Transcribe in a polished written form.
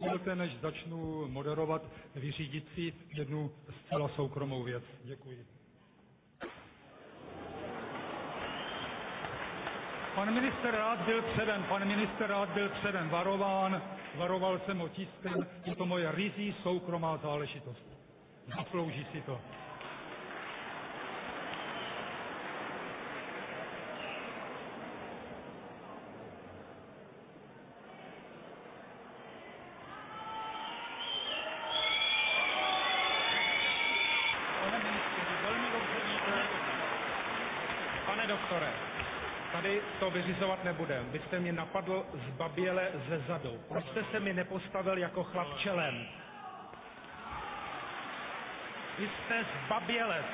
Dovolte, než začnu moderovat, vyřídit si jednu zcela soukromou věc. Děkuji. Pan minister rád byl předem varován, varoval jsem ho tiskem, je to moje ryzí soukromá záležitost. Zaslouží si to. Pane doktore, tady to vyřizovat nebudem. Vy jste mě napadl zbaběle ze zadu. Proč jste se mi nepostavil jako chlap čelem? Vy jste zbabělec.